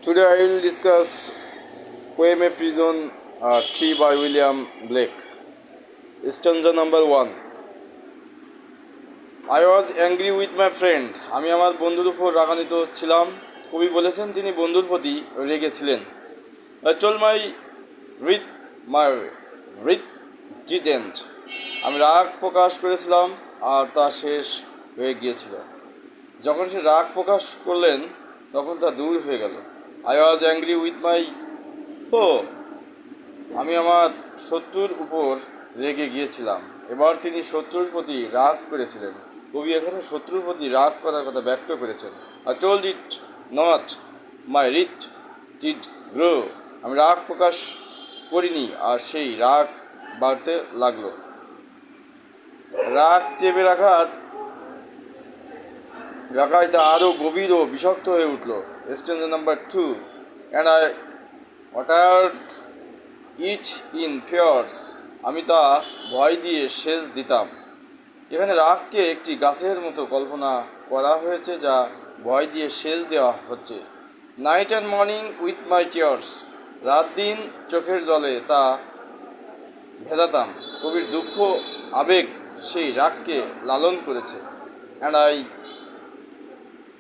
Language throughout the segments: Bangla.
Today I will discuss Kwame Prison 3 by William Blake. Stanza number 1. I was angry with my friend. আমি আমার বন্ধুর উপর রাগান্বিত ছিলাম। কবি বলেছেন তিনি বন্ধুর প্রতি রেগেছিলেন। I told my writ didn't. আমি রাগ প্রকাশ করেছিলাম আর তা শেষ হয়ে গিয়েছিল। যখন সে রাগ প্রকাশ করলেন তখন তা দূর হয়ে গেল। I was angry with my foe. আমি আমার শত্রুর উপর রেগে গিয়েছিলাম। এবার তিনি শত্রুর প্রতি রাগ করেছিলেন। কবি এখানে শত্রুর প্রতি রাগ করার কথা ব্যক্ত করেছেন। I told it not, my writ did grow. আমি রাগ প্রকাশ করিনি আর সেই রাগ বাড়তে লাগলো। রাগ চেপে রাখায় তা আরও গভীর ও বিষাক্ত হয়ে উঠল। Stanza number 2. And I uttered it in fears. আমি তা ভয় দিয়ে সেচ দিতাম। এখানে রাগকে একটি গাছের মতো কল্পনা করা হয়েছে যা ভয় দিয়ে সেচ দেওয়া হচ্ছে। Night and morning with my tears. রাত দিন চোখের জলে তা ভেজাতাম। কবির দুঃখ আবেগ সেই রাগকে লালন করেছে। And I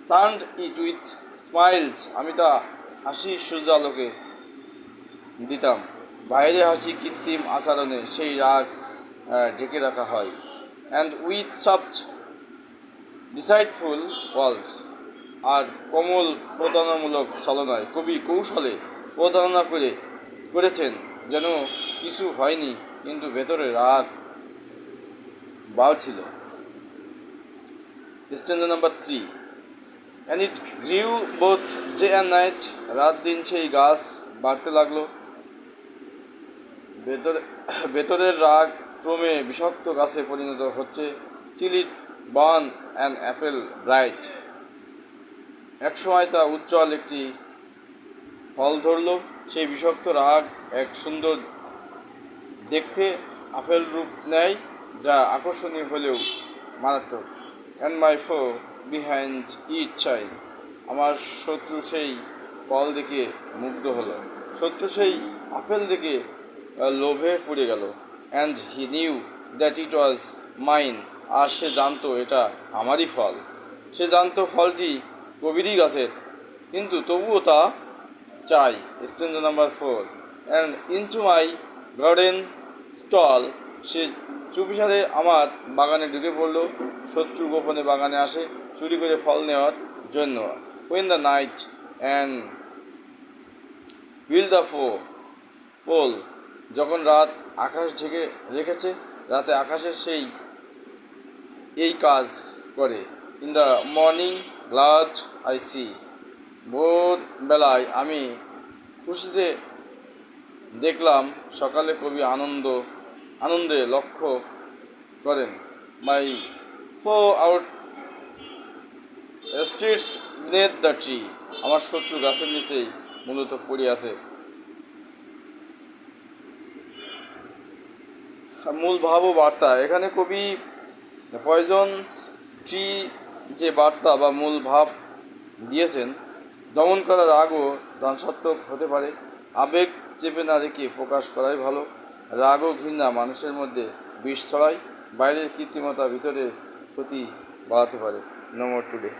sunned it with smiles. আমি তা হাসি সূর্যালোকে দিতাম। বাইরে হাসি কৃত্রিম আচরণে সেই রাগ ঢেকে রাখা হয়। And with soft deceitful wiles. আর কোমল প্রতারণামূলক ছলনায় কবি কৌশলে প্রতারণা করেছেন যেন কিছু হয়নি, কিন্তু ভেতরে রাগ বাড়ছিল। Stanza number 3. And it grew both day and night. রাত দিন সেই গাছ বাড়তে লাগলো। ভেতরের রাগ ক্রমে বিষাক্ত গাছে পরিণত হচ্ছে। Till it burn an apple bright. একসময় তা উজ্জ্বল একটি ফল ধরল। সেই বিষাক্ত রাগ এক সুন্দর দেখতে আপেল রূপ নেয়, যা আকর্ষণীয় হলেও মারাত্মক। And my foe behind it child. আমার শত্রু সেই ফল দেখে মুগ্ধ হলো। শত্রু সেই আপেল দেখে লোভে পড়ে গেল। And he knew that it was mine. আর সে জানতো এটা আমারই ফল। সে জানতো ফলটি কবিরই গাছের, কিন্তু তবুও তা চাই। Stanza number 4. And into my garden stole. সে চুপিসারে আমার বাগানে ঢুকে পড়ল। শত্রু গোপনে বাগানে আসে চুরি করে ফল নেওয়ার জন্য। When the night and will the foe pole. যখন রাত আকাশ ঢেকে রেখেছে, রাতে আকাশের এই কাজ করে। In the morning glad I see. ভোরবেলায় আমি খুশিতে দেখলাম। সকালে কবি আনন্দে লক্ষ্য করেন। মাই ফো আউট স্ট্রিটস বিনেথ দ্য ট্রি. আমার শত্রু গাছের নিচেই মূলত পড়ে আছে। মূল ভাব ও বার্তা. এখানে কবি পয়জন ট্রি যে বার্তা বা মূল ভাব দিয়েছেন, দমন করার রাগও ধ্বংসাত্মক হতে পারে। আবেগ চেপে না রেখে প্রকাশ করাই ভালো। রাগ ও ঘৃণা মানুষের মধ্যে বিষ ছড়ায়। বাইরের কৃত্রিমতা ভিতরের ক্ষতি বাড়াতে পারে। No more today.